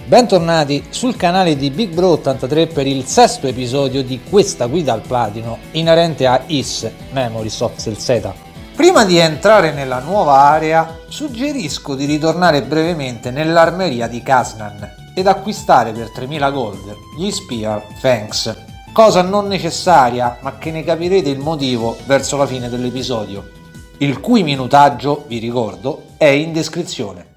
Bentornati sul canale di Big Bro 83 per il sesto episodio di questa guida al platino inerente a Is Memories of Celceta. Prima di entrare nella nuova area, suggerisco di ritornare brevemente nell'armeria di Kaznan ed acquistare per 3000 gold gli Spear Fangs, cosa non necessaria ma che ne capirete il motivo verso la fine dell'episodio, il cui minutaggio, vi ricordo, è in descrizione.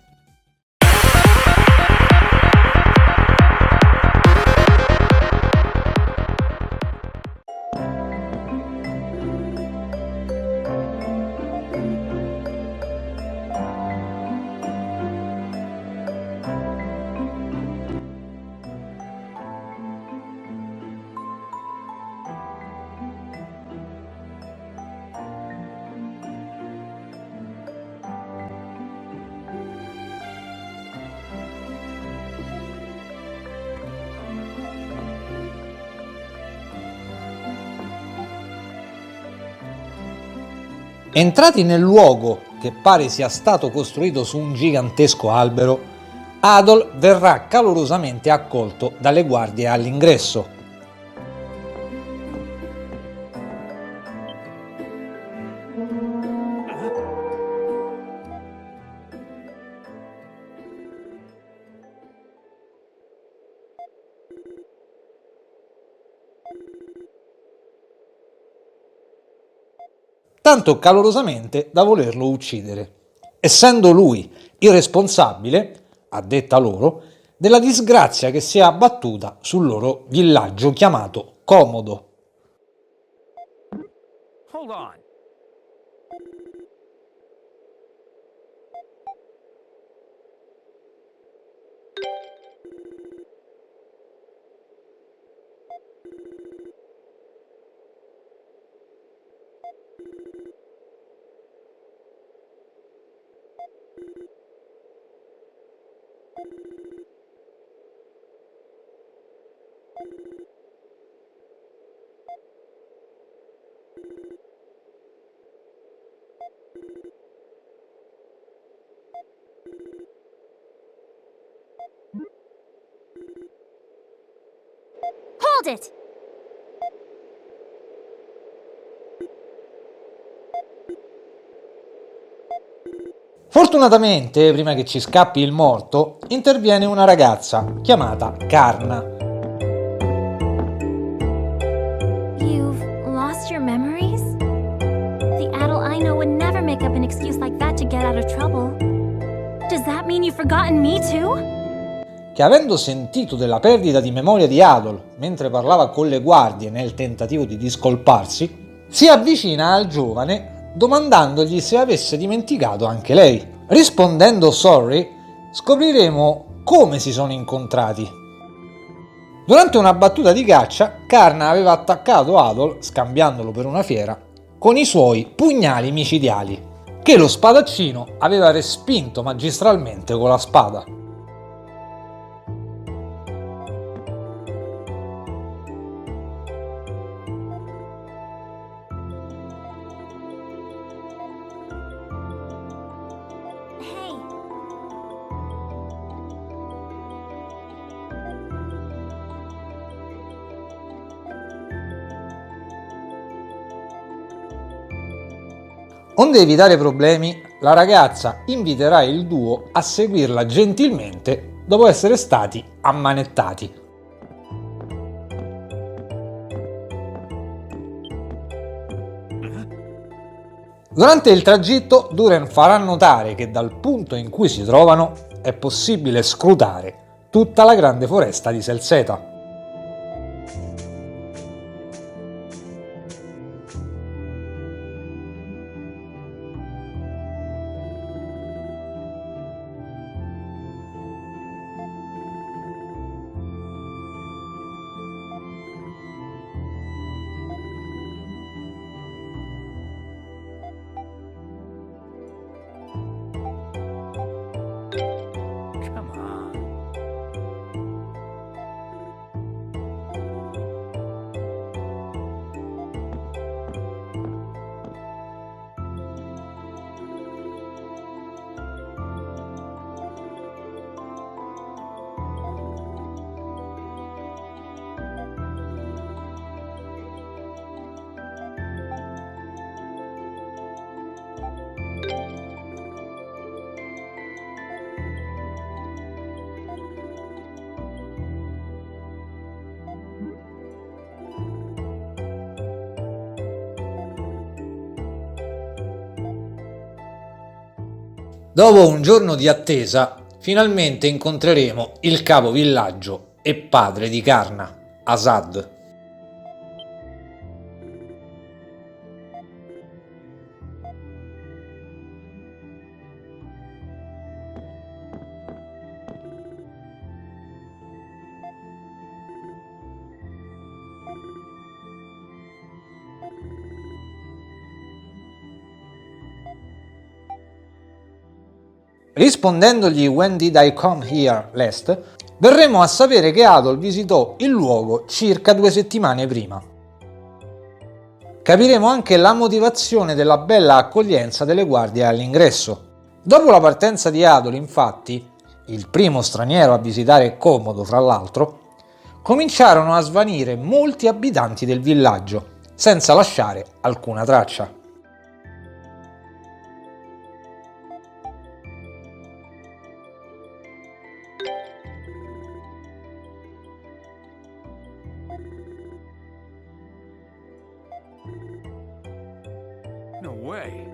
Entrati nel luogo, che pare sia stato costruito su un gigantesco albero, Adol verrà calorosamente accolto dalle guardie all'ingresso. Tanto calorosamente da volerlo uccidere, essendo lui il responsabile, a detta loro, della disgrazia che si è abbattuta sul loro villaggio chiamato Comodo. Hold on. Hold it! Fortunatamente, prima che ci scappi il morto, interviene una ragazza chiamata Karna. You've lost your memories? The Adol I know would never make up an excuse like that to get out of trouble. Does that mean you've forgotten me too? Che avendo sentito della perdita di memoria di Adol mentre parlava con le guardie nel tentativo di discolparsi, si avvicina al giovane domandandogli se avesse dimenticato anche lei. Rispondendo sorry, scopriremo come si sono incontrati. Durante una battuta di caccia, Karna aveva attaccato Adol, scambiandolo per una fiera, con i suoi pugnali micidiali, che lo spadaccino aveva respinto magistralmente con la spada. Hey, Onde evitare problemi, la ragazza inviterà il duo a seguirla gentilmente dopo essere stati ammanettati. Durante il tragitto, Duren farà notare che dal punto in cui si trovano è possibile scrutare tutta la grande foresta di Celceta. Come on. Dopo un giorno di attesa, finalmente incontreremo il capo villaggio e padre di Karna, Asad. Rispondendogli "When did I come here last?", verremo a sapere che Adol visitò il luogo circa 2 settimane prima. Capiremo anche la motivazione della bella accoglienza delle guardie all'ingresso. Dopo la partenza di Adol, infatti, il primo straniero a visitare Comodo fra l'altro, cominciarono a svanire molti abitanti del villaggio, senza lasciare alcuna traccia. No way.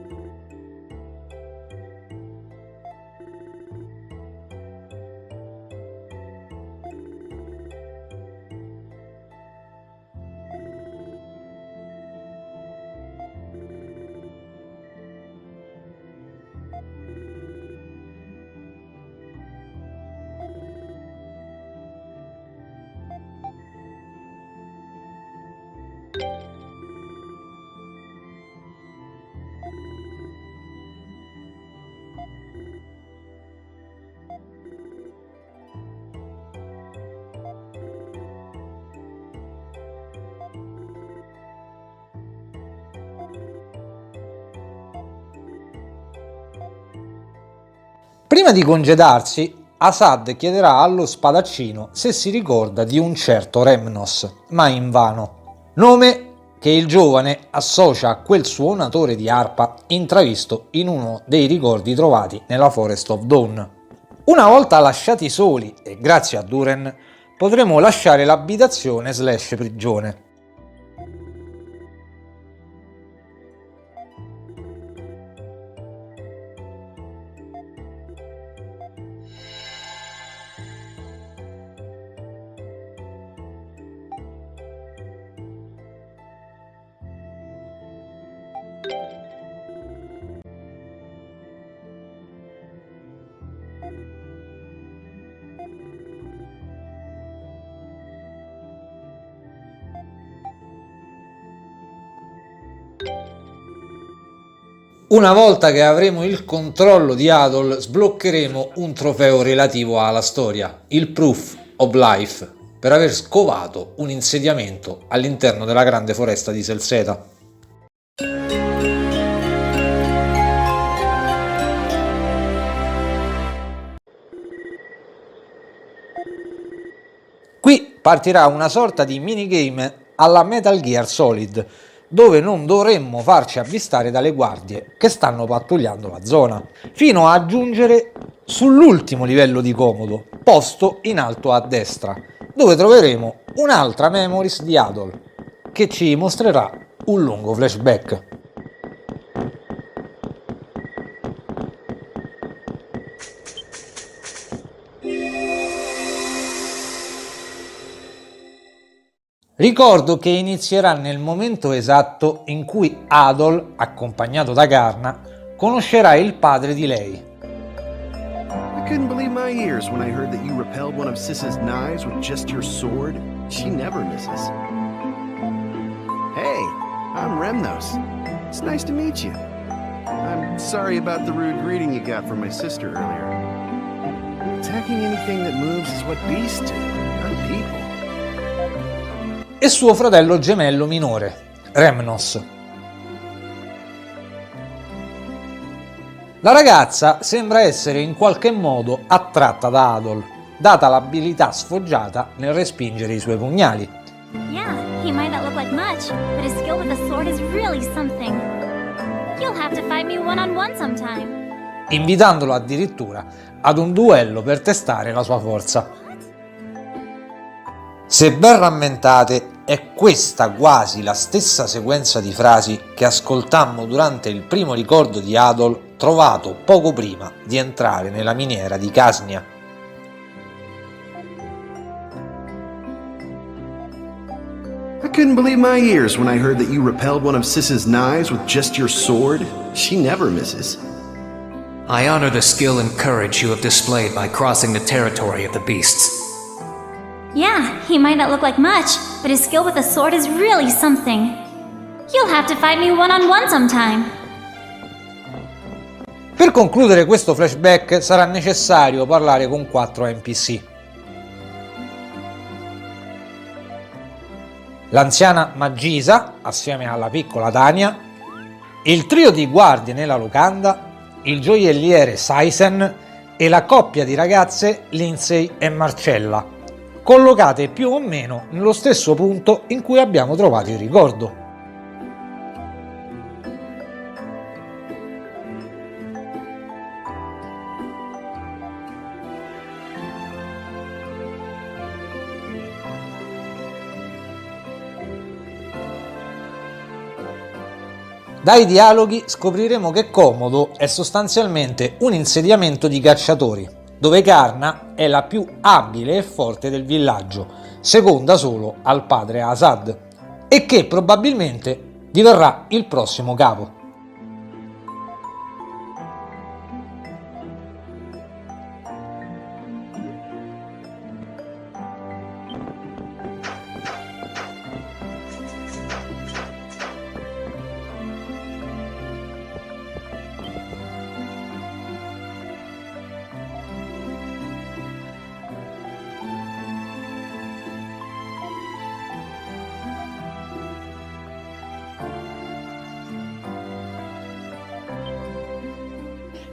Prima di congedarsi, Asad chiederà allo spadaccino se si ricorda di un certo Remnos, ma invano, nome che il giovane associa a quel suonatore di arpa intravisto in uno dei ricordi trovati nella Forest of Dawn. Una volta lasciati soli, e grazie a Duren, potremo lasciare l'abitazione / prigione. Una volta che avremo il controllo di Adol, sbloccheremo un trofeo relativo alla storia, il Proof of Life, per aver scovato un insediamento all'interno della grande foresta di Selceta. Qui partirà una sorta di minigame alla Metal Gear Solid, dove non dovremmo farci avvistare dalle guardie che stanno pattugliando la zona, fino a giungere sull'ultimo livello di Comodo, posto in alto a destra, dove troveremo un'altra memories di Adol, che ci mostrerà un lungo flashback. Ricordo che inizierà nel momento esatto in cui Adol, accompagnato da Karna, conoscerà il padre di lei. I couldn't believe my ears when I heard that you repelled one of Sis's knives with just your sword. She never misses. Hey, I'm Remnos. It's nice to meet you. I'm sorry about the rude greeting you got from my sister earlier. Attacking anything that moves is what beasts do, not people. E suo fratello gemello minore, Remnos. La ragazza sembra essere in qualche modo attratta da Adol, data l'abilità sfoggiata nel respingere i suoi pugnali. Yeah, he might not look like much, but his skill with the sword is really something. You'll have to fight me one-on-one sometime. Invitandolo addirittura ad un duello per testare la sua forza. Se ben rammentate, è questa quasi la stessa sequenza di frasi che ascoltammo durante il primo ricordo di Adol trovato poco prima di entrare nella miniera di Casnia. I couldn't believe my ears when I heard that you repelled one of Sis's knives with just your sword. She never misses. I honor the skill and courage you have displayed by crossing the territory of the beasts. Yeah, he might not look like much, but his skill with a sword is really something. You'll have to fight me one-on-one sometime. Per concludere questo flashback sarà necessario parlare con 4 NPC. L'anziana Magisa, assieme alla piccola Tania, il trio di guardie nella locanda, il gioielliere Saisen e la coppia di ragazze Lindsay e Marcella, collocate più o meno nello stesso punto in cui abbiamo trovato il ricordo. Dai dialoghi scopriremo che Comodo è sostanzialmente un insediamento di cacciatori, dove Karna è la più abile e forte del villaggio, seconda solo al padre Asad, e che probabilmente diverrà il prossimo capo.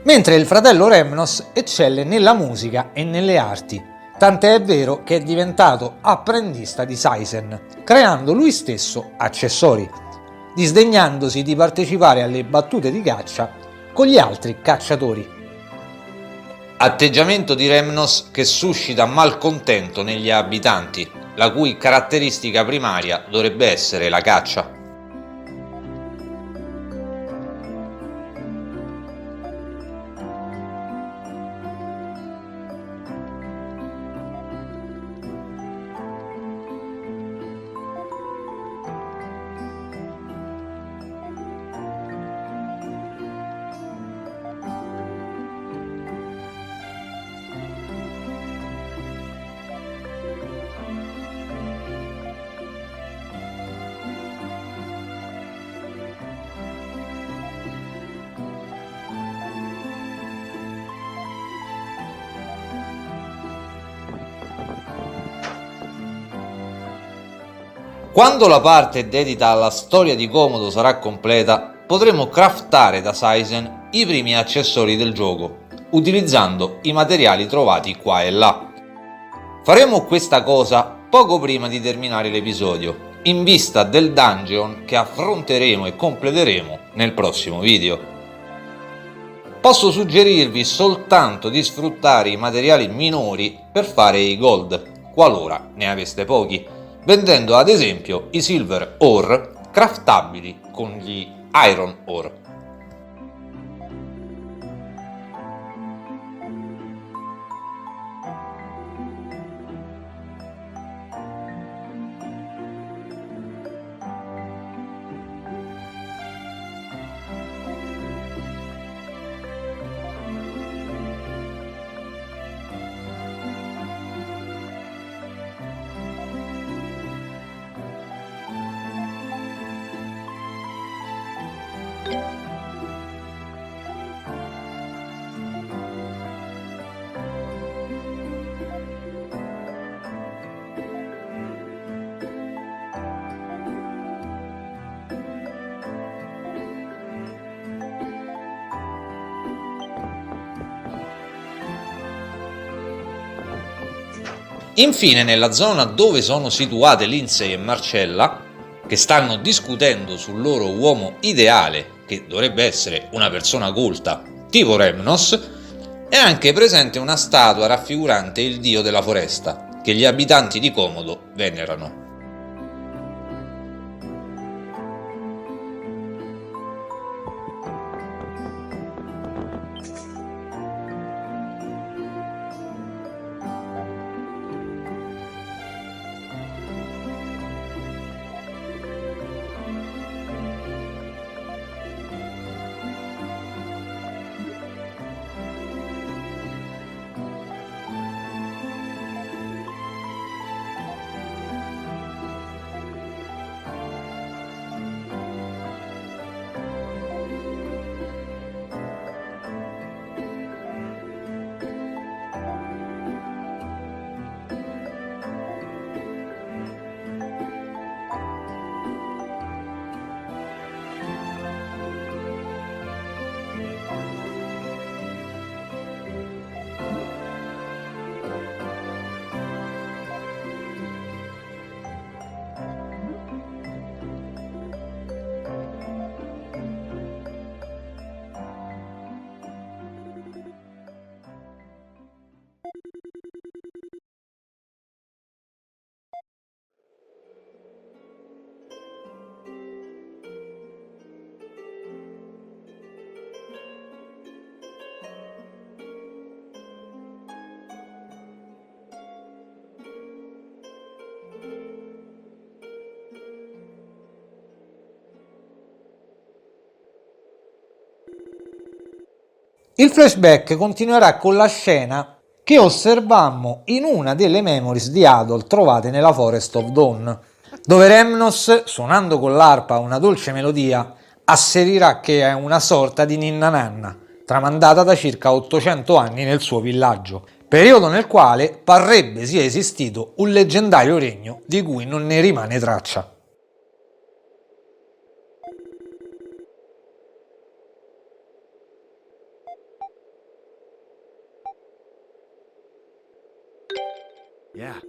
Mentre il fratello Remnos eccelle nella musica e nelle arti, tant'è è vero che è diventato apprendista di Saisen, creando lui stesso accessori, disdegnandosi di partecipare alle battute di caccia con gli altri cacciatori. Atteggiamento di Remnos che suscita malcontento negli abitanti, la cui caratteristica primaria dovrebbe essere la caccia. Quando la parte dedita alla storia di Comodo sarà completa, potremo craftare da Saisen i primi accessori del gioco, utilizzando i materiali trovati qua e là. Faremo questa cosa poco prima di terminare l'episodio, in vista del dungeon che affronteremo e completeremo nel prossimo video. Posso suggerirvi soltanto di sfruttare i materiali minori per fare i gold, qualora ne aveste pochi, vendendo ad esempio i silver ore craftabili con gli iron ore. Infine, nella zona dove sono situate Lindsay e Marcella, che stanno discutendo sul loro uomo ideale, che dovrebbe essere una persona colta, tipo Remnos, è anche presente una statua raffigurante il dio della foresta, che gli abitanti di Comodo venerano. Il flashback continuerà con la scena che osservammo in una delle memories di Adol trovate nella Forest of Dawn, dove Remnos, suonando con l'arpa una dolce melodia, asserirà che è una sorta di ninna nanna, tramandata da circa 800 anni nel suo villaggio, periodo nel quale parrebbe sia esistito un leggendario regno di cui non ne rimane traccia. Yeah.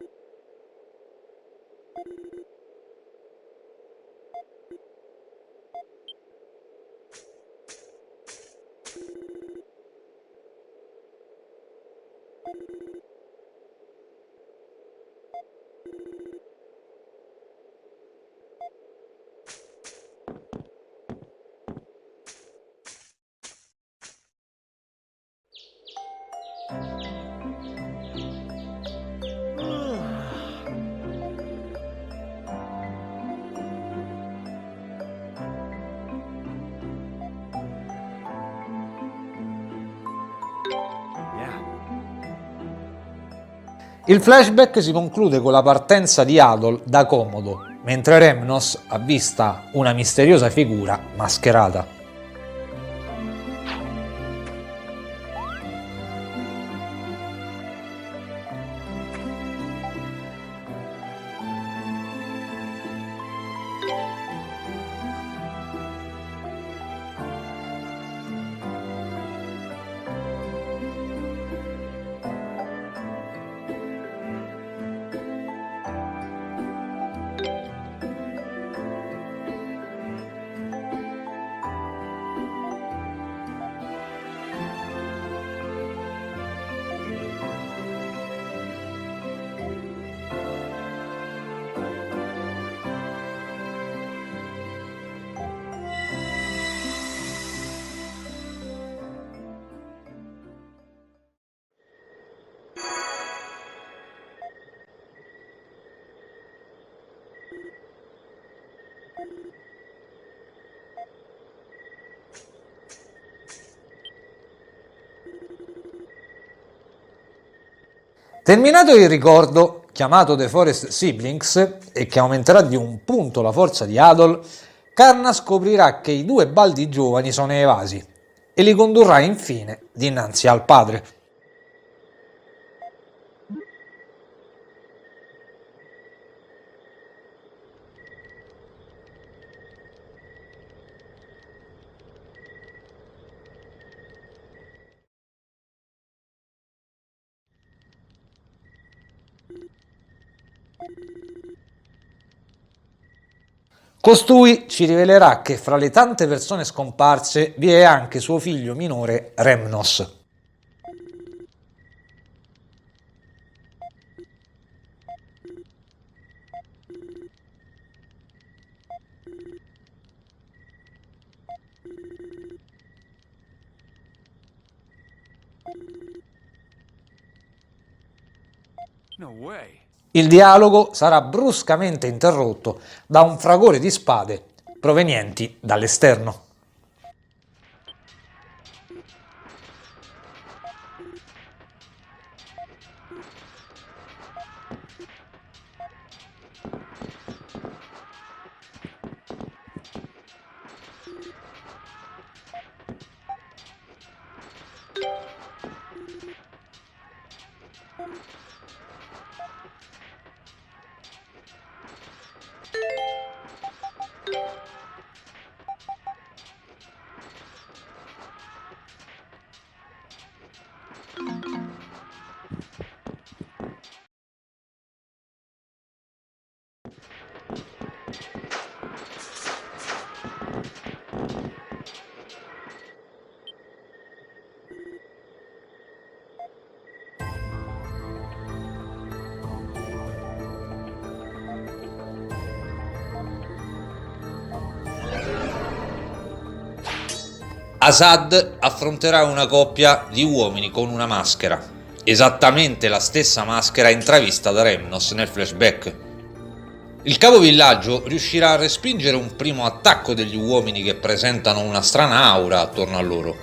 Il flashback si conclude con la partenza di Adol da Comodo, mentre Remnos avvista una misteriosa figura mascherata. Terminato il ricordo, chiamato The Forest Siblings, e che aumenterà di un punto la forza di Adol, Karna scoprirà che i due baldi giovani sono evasi e li condurrà infine dinanzi al padre. Costui ci rivelerà che fra le tante persone scomparse vi è anche suo figlio minore Remnos. No way. Il dialogo sarà bruscamente interrotto da un fragore di spade provenienti dall'esterno. Asad affronterà una coppia di uomini con una maschera, esattamente la stessa maschera intravista da Remnos nel flashback. Il capovillaggio riuscirà a respingere un primo attacco degli uomini che presentano una strana aura attorno a loro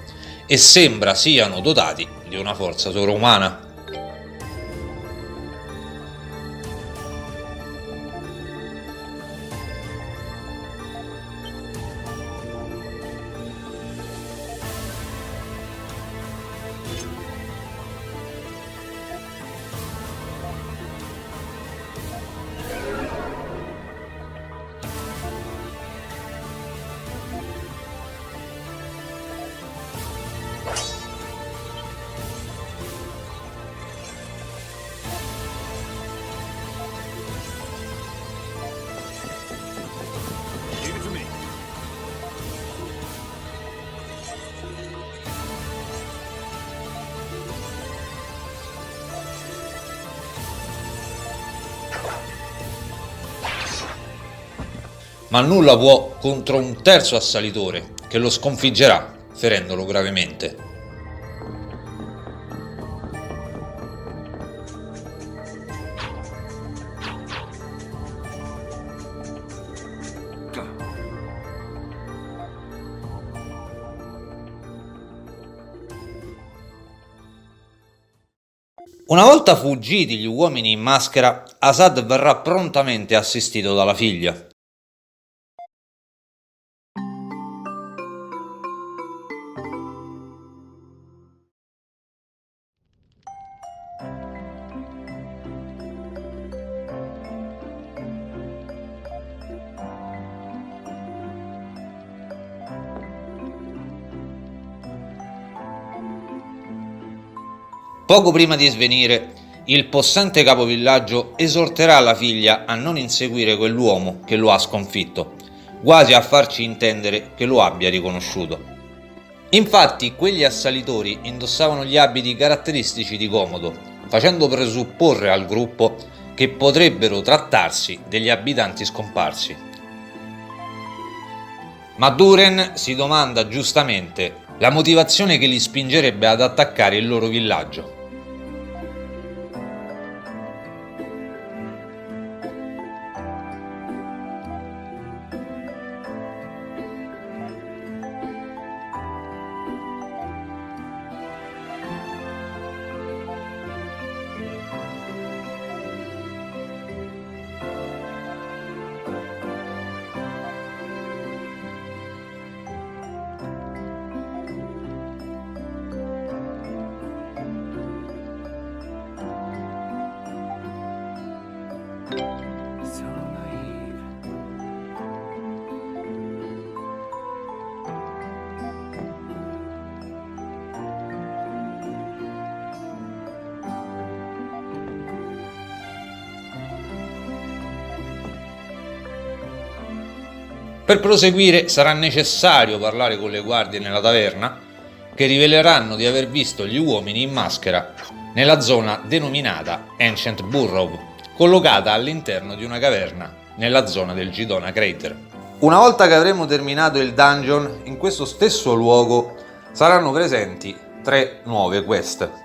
e sembra siano dotati di una forza sovrumana. Leave it to me. Ma nulla può contro un terzo assalitore che lo sconfiggerà, ferendolo gravemente. Una volta fuggiti gli uomini in maschera, Asad verrà prontamente assistito dalla figlia. Poco prima di svenire, il possente capovillaggio esorterà la figlia a non inseguire quell'uomo che lo ha sconfitto, quasi a farci intendere che lo abbia riconosciuto. Infatti, quegli assalitori indossavano gli abiti caratteristici di Comodo, facendo presupporre al gruppo che potrebbero trattarsi degli abitanti scomparsi. Ma Duren si domanda giustamente la motivazione che li spingerebbe ad attaccare il loro villaggio. So naive. Per proseguire sarà necessario parlare con le guardie nella taverna, che riveleranno di aver visto gli uomini in maschera nella zona denominata Ancient Burrow, collocata all'interno di una caverna nella zona del Gidona Crater. Una volta che avremo terminato il dungeon, in questo stesso luogo saranno presenti 3 nuove quest.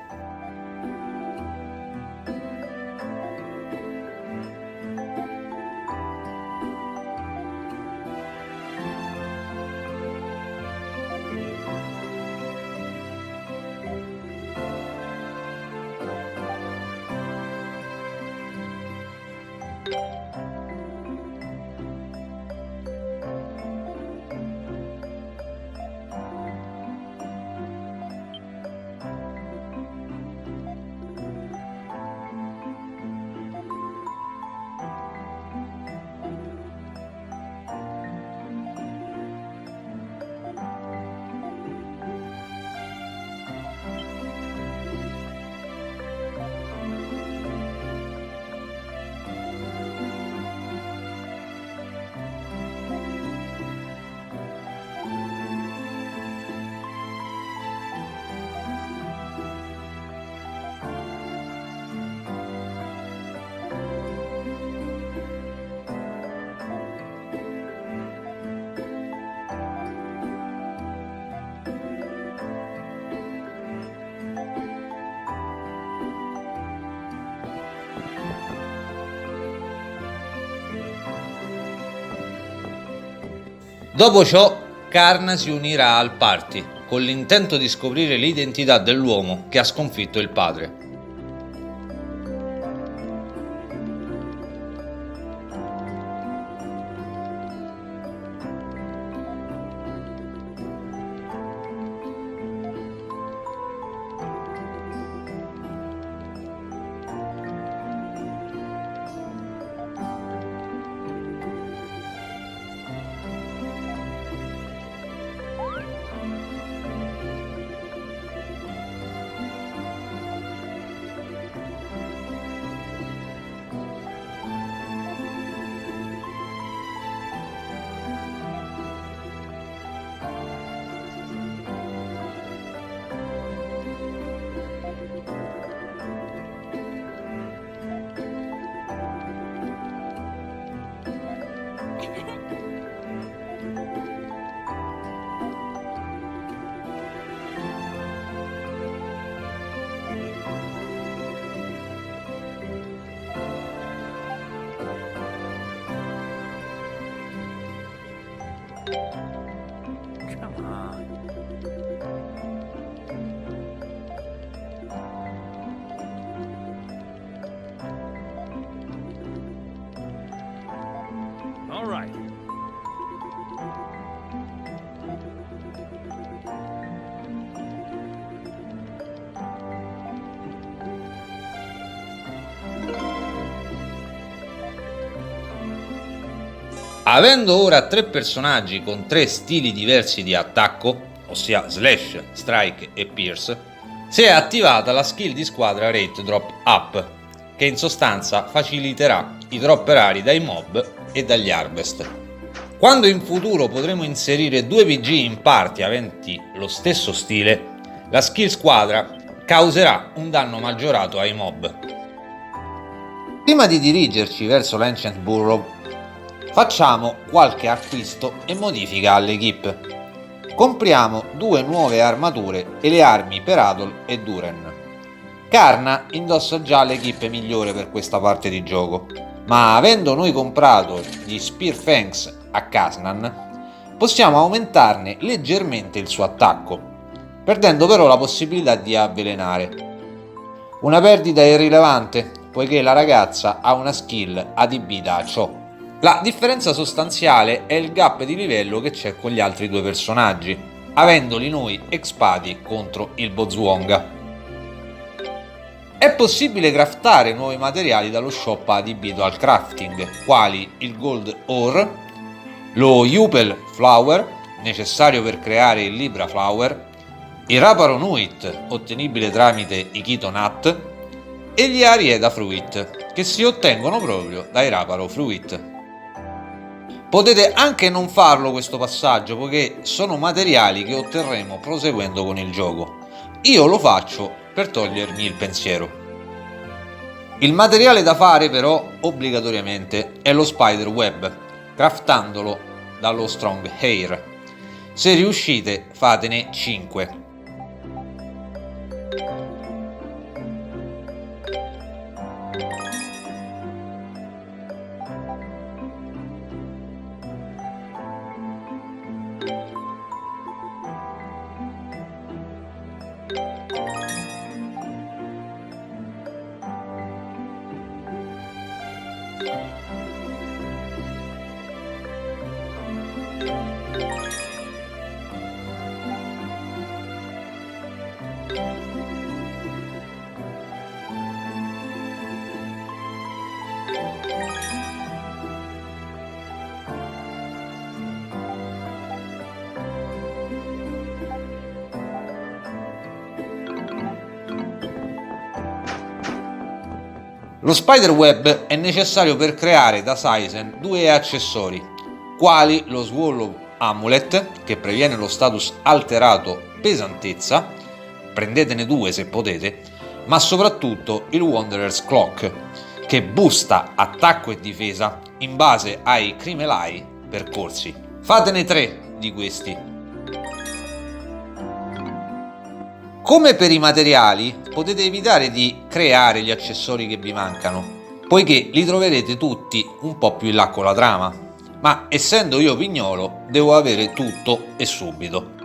Dopo ciò, Karna si unirà al party con l'intento di scoprire l'identità dell'uomo che ha sconfitto il padre. Come on. All right. Avendo ora 3 personaggi con 3 stili diversi di attacco, ossia Slash, Strike e Pierce, si è attivata la skill di squadra Rate Drop Up, che in sostanza faciliterà i drop rari dai mob e dagli harvest. Quando in futuro potremo inserire 2 PG in party aventi lo stesso stile, la skill squadra causerà un danno maggiorato ai mob. Prima di dirigerci verso l'Ancient Burrow, facciamo qualche acquisto e modifica all'equipe. Compriamo 2 nuove armature e le armi per Adol e Duren. Karna indossa già l'equipe migliore per questa parte di gioco, ma avendo noi comprato gli Spear Fangs a Kasnan, possiamo aumentarne leggermente il suo attacco, perdendo però la possibilità di avvelenare. Una perdita irrilevante, poiché la ragazza ha una skill adibita a ciò. La differenza sostanziale è il gap di livello che c'è con gli altri 2 personaggi, avendoli noi expati contro il Bozwonga. È possibile craftare nuovi materiali dallo shop adibito al crafting, quali il Gold Ore, lo Yupel Flower, necessario per creare il Libra Flower, il Raparo Nuit, ottenibile tramite i Kito Nut, e gli Arieda Fruit, che si ottengono proprio dai Raparo Fruit. Potete anche non farlo questo passaggio, poiché sono materiali che otterremo proseguendo con il gioco. Io lo faccio per togliermi il pensiero. Il materiale da fare però obbligatoriamente è lo Spider Web, craftandolo dallo Strong Hair. Se riuscite fatene 5. Lo Spider Web è necessario per creare da Saizen 2 accessori, quali lo Swallow Amulet, che previene lo status alterato pesantezza, prendetene 2 se potete, ma soprattutto il Wanderer's Clock, che boosta attacco e difesa in base ai crimelai percorsi. Fatene 3 di questi. Come per i materiali, potete evitare di creare gli accessori che vi mancano, poiché li troverete tutti un po' più in là con la trama. ma essendo io pignolo devo avere tutto e subito.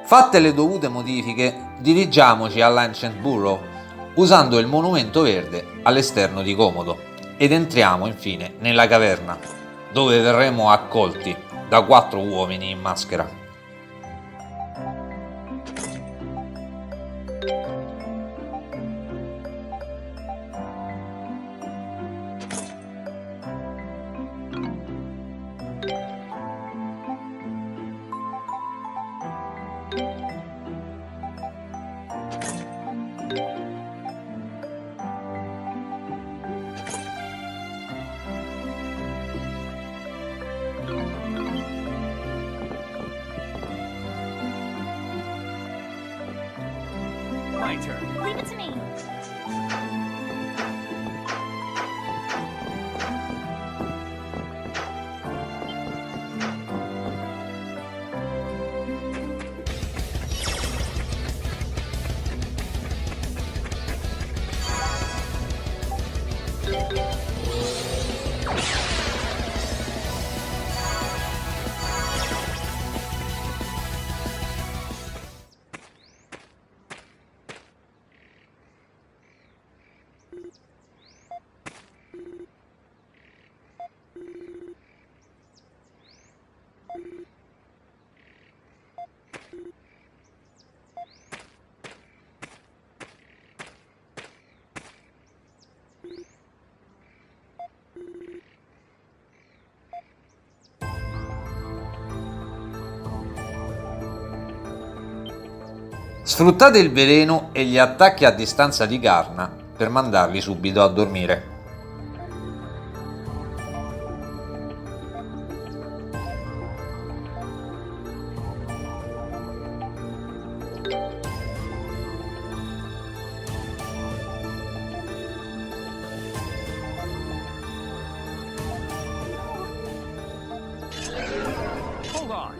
Fatte le dovute modifiche, dirigiamoci all'Ancient Burrow usando il monumento verde all'esterno di Comodo ed entriamo infine nella caverna, dove verremo accolti da 4 uomini in maschera. My turn. Leave it to me. Sfruttate il veleno e gli attacchi a distanza di Karna per mandarli subito a dormire. Hold on.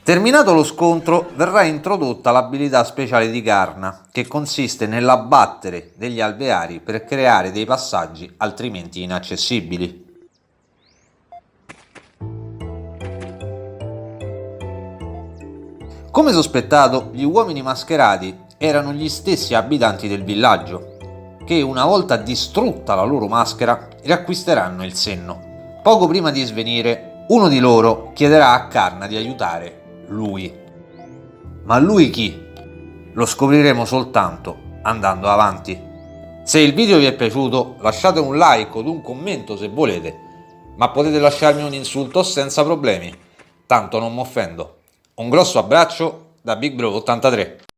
Terminato lo scontro, verrà introdotta l'abilità speciale di Karna, che consiste nell'abbattere degli alveari per creare dei passaggi altrimenti inaccessibili. Come sospettato, gli uomini mascherati erano gli stessi abitanti del villaggio, che una volta distrutta la loro maschera riacquisteranno il senno. Poco prima di svenire, uno di loro chiederà a Karna di aiutare lui. Ma lui chi? Lo scopriremo soltanto andando avanti. Se il video vi è piaciuto, lasciate un like o un commento se volete, ma potete lasciarmi un insulto senza problemi, tanto non mi offendo. Un grosso abbraccio da Big Bro 83.